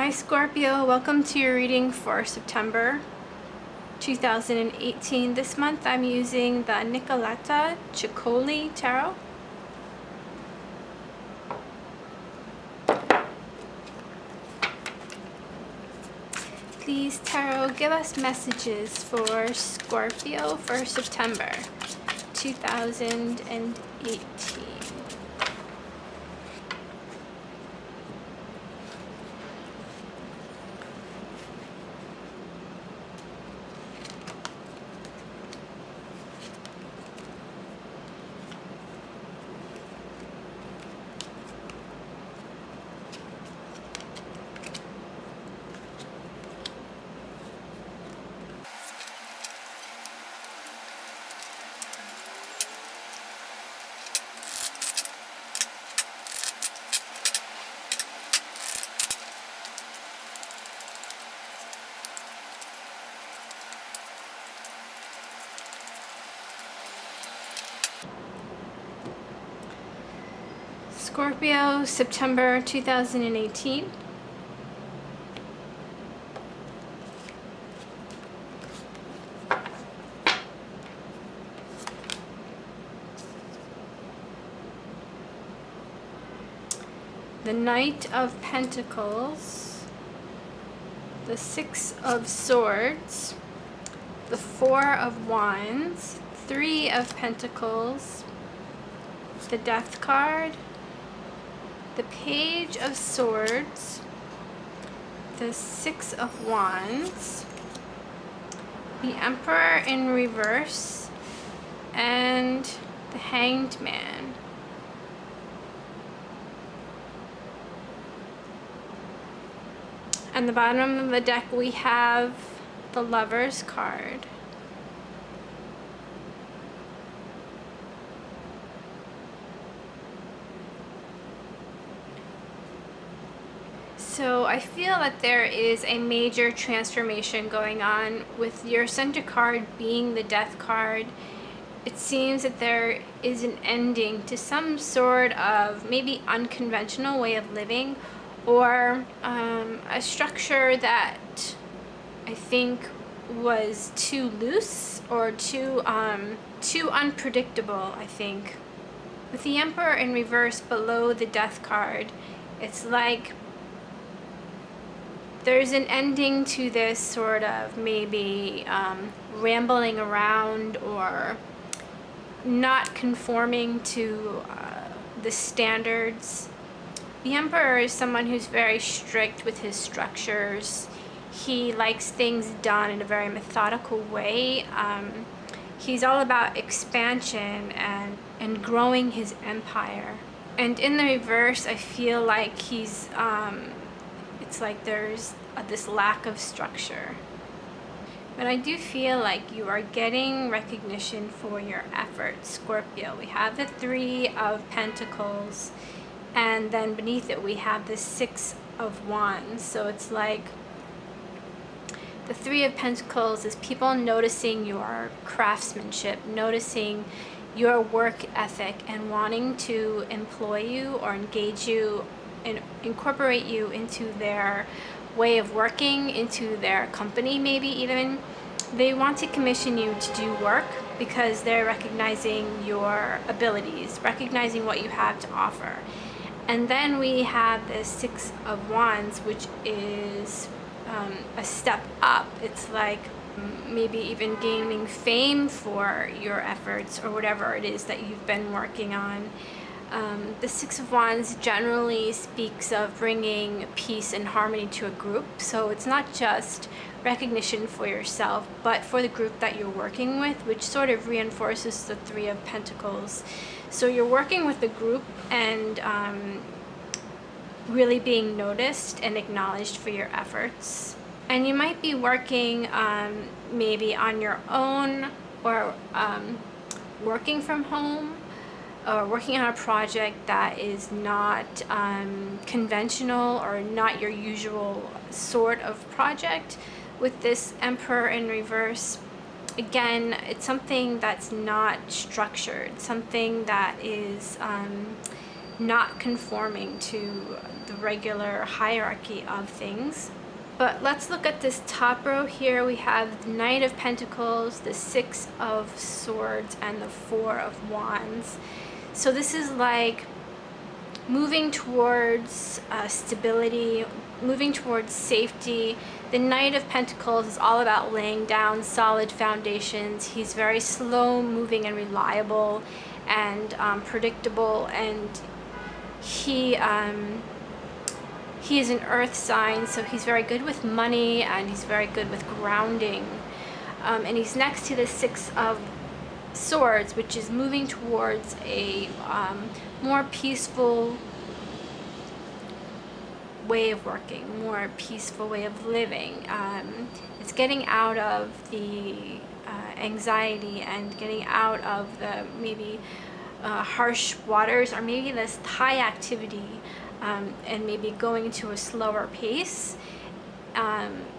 Hi Scorpio, welcome to your reading for September 2018. This month I'm using the Nicoletta Ciccoli Tarot. Please, Tarot, give us messages for Scorpio for September 2018. Scorpio, September 2018. The Knight of Pentacles, the Six of Swords, the Four of Wands, Three of Pentacles, the Death card, the Page of Swords, the Six of Wands, the Emperor in reverse, and the Hanged Man. On the bottom of the deck we have the Lover's card. So I feel that there is a major transformation going on with your center card being the Death card. It seems that there is an ending to some sort of maybe unconventional way of living, or a structure that I think was too loose or too unpredictable, I think. With the Emperor in reverse below the Death card, it's like there's an ending to this sort of maybe rambling around or not conforming to the standards. The Emperor is someone who's very strict with his structures. He likes things done in a very methodical way. He's all about expansion and growing his empire. And in the reverse, I feel like he's it's like there's this lack of structure. But I do feel like you are getting recognition for your efforts, Scorpio. We have the Three of Pentacles, and then beneath it we have the Six of Wands. So it's like the Three of Pentacles is people noticing your craftsmanship, noticing your work ethic, and wanting to employ you or engage you and incorporate you into their way of working, into their company maybe even. They want to commission you to do work because they're recognizing your abilities, recognizing what you have to offer. And then we have the Six of Wands, which is a step up. It's like maybe even gaining fame for your efforts or whatever it is that you've been working on. The Six of Wands generally speaks of bringing peace and harmony to a group. So it's not just recognition for yourself, but for the group that you're working with, which sort of reinforces the Three of Pentacles. So you're working with the group and really being noticed and acknowledged for your efforts. And you might be working maybe on your own, or working from home, or working on a project that is not conventional or not your usual sort of project. With this Emperor in reverse, again, it's something that's not structured, something that is not conforming to the regular hierarchy of things. But let's look at this top row here. We have the Knight of Pentacles, the Six of Swords, and the Four of Wands. So this is like moving towards stability, moving towards safety. The Knight of Pentacles is all about laying down solid foundations. He's very slow moving and reliable and predictable, and he is an earth sign, so he's very good with money and he's very good with grounding. And he's next to the Six of Swords, which is moving towards a more peaceful way of working, more peaceful way of living. It's getting out of the anxiety and getting out of the maybe harsh waters, or maybe this high activity, and maybe going to a slower pace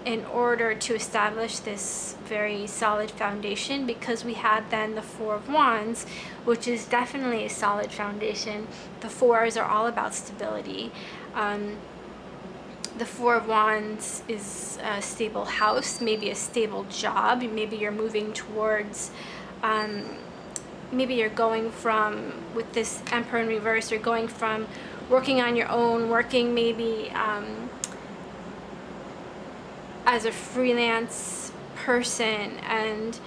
in order to establish this very solid foundation, because we have then the Four of Wands, which is definitely a solid foundation. The fours are all about stability. The Four of Wands is a stable house, maybe a stable job. Maybe you're moving towards, maybe you're going from, with this Emperor in reverse, you're going from working on your own, working maybe as a freelance person, and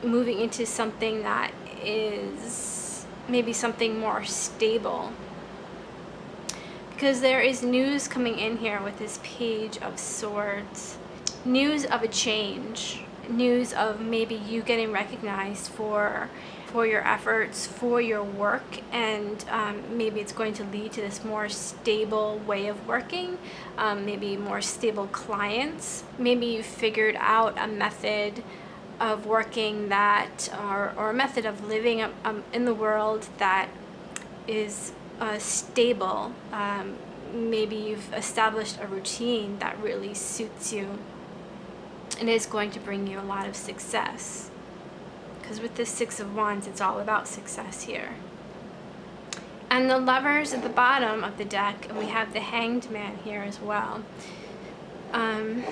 moving into something that is maybe something more stable. Because there is news coming in here with this Page of Swords. News of a change. News of maybe you getting recognized for your efforts, for your work, and maybe it's going to lead to this more stable way of working, maybe more stable clients. Maybe you figured out a method of working that, or a method of living in the world that is stable. Maybe you've established a routine that really suits you and is going to bring you a lot of success. Because with this Six of Wands, it's all about success here. And the Lovers at the bottom of the deck, and we have the Hanged Man here as well. The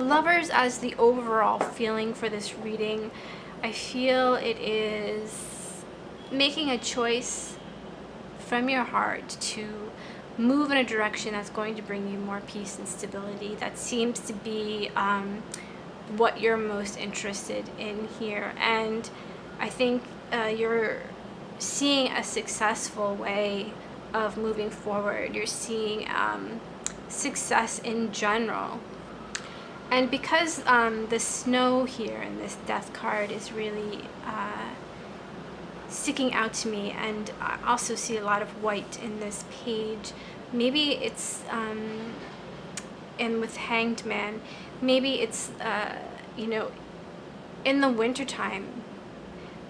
Lovers, as the overall feeling for this reading, I feel it is making a choice from your heart to move in a direction that's going to bring you more peace and stability. That seems to be what you're most interested in here. And I think you're seeing a successful way of moving forward. You're seeing success in general. And because the Snow here in this Death card is really sticking out to me, and I also see a lot of white in this page. Maybe it's and with Hanged Man, maybe it's you know, in the wintertime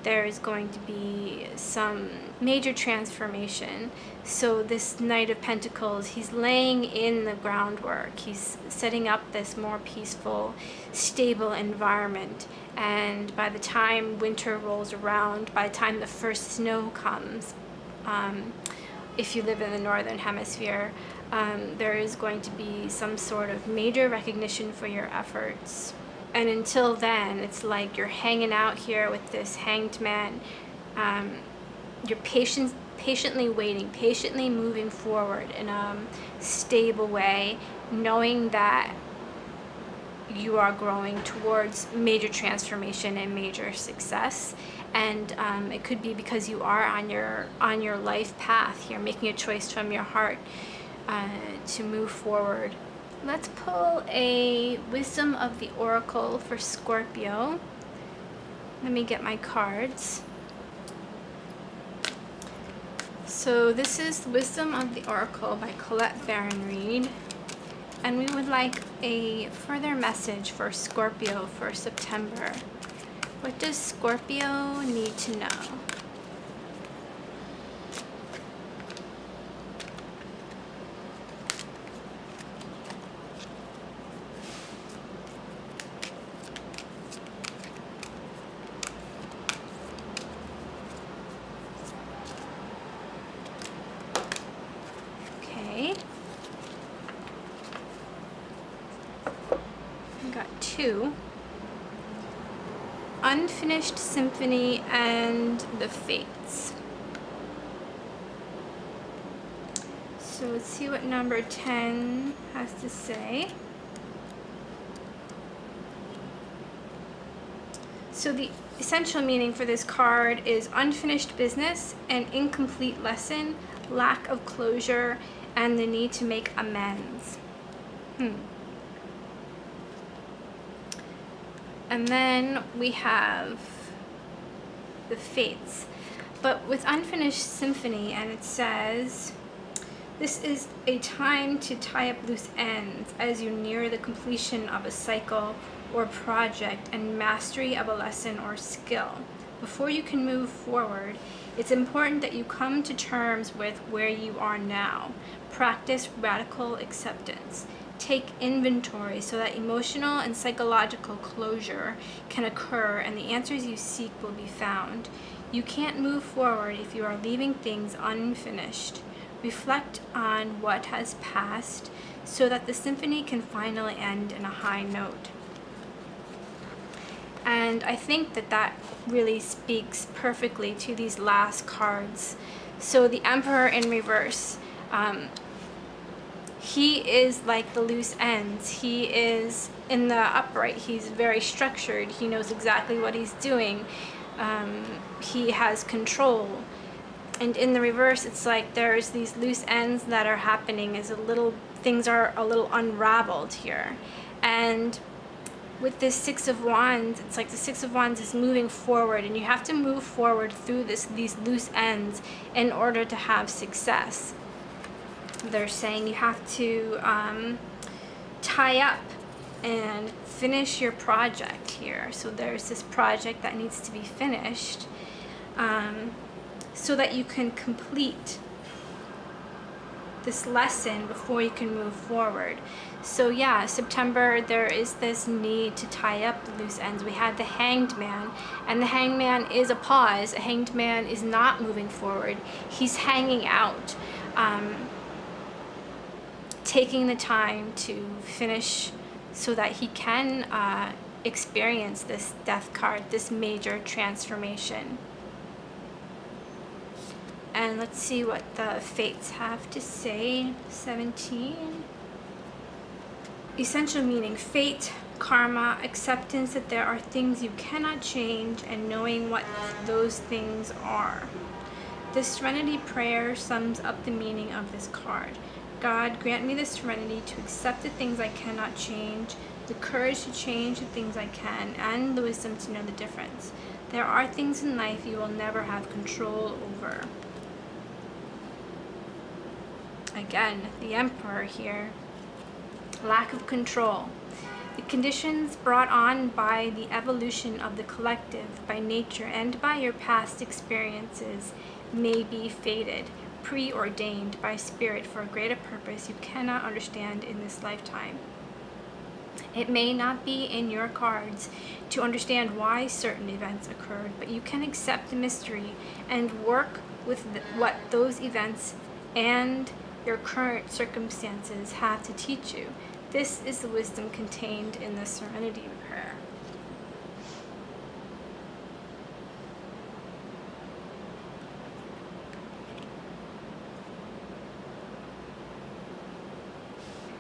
there is going to be some major transformation. So this Knight of Pentacles, he's laying in the groundwork. He's setting up this more peaceful, stable environment. And by the time winter rolls around, by the time the first snow comes, if you live in the Northern Hemisphere, there is going to be some sort of major recognition for your efforts. And until then, it's like you're hanging out here with this Hanged Man. You're patiently waiting, patiently moving forward in a stable way, knowing that you are growing towards major transformation and major success. And it could be because you are on your life path. You're making a choice from your heart to move forward. Let's pull a Wisdom of the Oracle for Scorpio. Let me get my cards. So this is Wisdom of the Oracle by Colette Baron Reed. And we would like a further message for Scorpio for September. What does Scorpio need to know? say. We got two. Unfinished Symphony and the Fates. So let's see what number 10 has to say. So the essential meaning for this card is unfinished business, an incomplete lesson, lack of closure, and the need to make amends. And then we have the Fates. But with Unfinished Symphony, and it says, this is a time to tie up loose ends as you near the completion of a cycle or project and mastery of a lesson or skill. Before you can move forward, it's important that you come to terms with where you are now. Practice radical acceptance. Take inventory so that emotional and psychological closure can occur and the answers you seek will be found. You can't move forward if you are leaving things unfinished. Reflect on what has passed so that the symphony can finally end in a high note. And I think that that really speaks perfectly to these last cards. So the Emperor in reverse, he is like the loose ends. He is in the upright. He's very structured. He knows exactly what he's doing. He has control. And in the reverse, it's like there's these loose ends that are happening. Things are a little unraveled here. And with this Six of Wands, it's like the Six of Wands is moving forward, and you have to move forward through these loose ends in order to have success. They're saying you have to tie up and finish your project here. So there's this project that needs to be finished so that you can complete this lesson before you can move forward. So yeah, September, there is this need to tie up the loose ends. We had the Hanged Man, and the Hanged Man is a pause. A Hanged Man is not moving forward. He's hanging out, taking the time to finish so that he can experience this Death card, this major transformation. And let's see what the Fates have to say. 17. Essential meaning: fate, karma, acceptance that there are things you cannot change, and knowing what those things are. The Serenity Prayer sums up the meaning of this card. God, grant me the serenity to accept the things I cannot change, the courage to change the things I can, and the wisdom to know the difference. There are things in life you will never have control over. Again, the Emperor here. Lack of control. The conditions brought on by the evolution of the collective, by nature, and by your past experiences may be fated, preordained by spirit for a greater purpose you cannot understand in this lifetime. It may not be in your cards to understand why certain events occurred, but you can accept the mystery and work with what those events and your current circumstances have to teach you. This is the wisdom contained in the Serenity Prayer.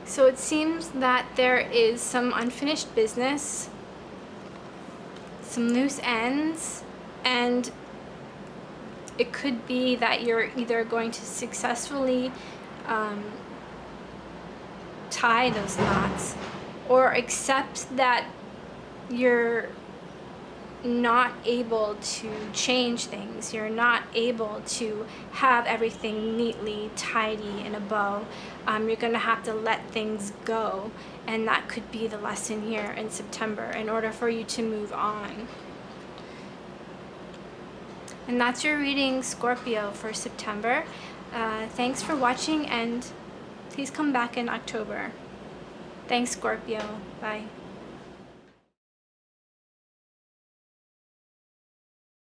So it seems that there is some unfinished business, some loose ends, and it could be that you're either going to successfully tie those knots, or accept that you're not able to change things. You're not able to have everything neatly, tidy, in a bow. You're going to have to let things go, and that could be the lesson here in September in order for you to move on. And that's your reading, Scorpio, for September. Thanks for watching, and please come back in October. Thanks, Scorpio. Bye.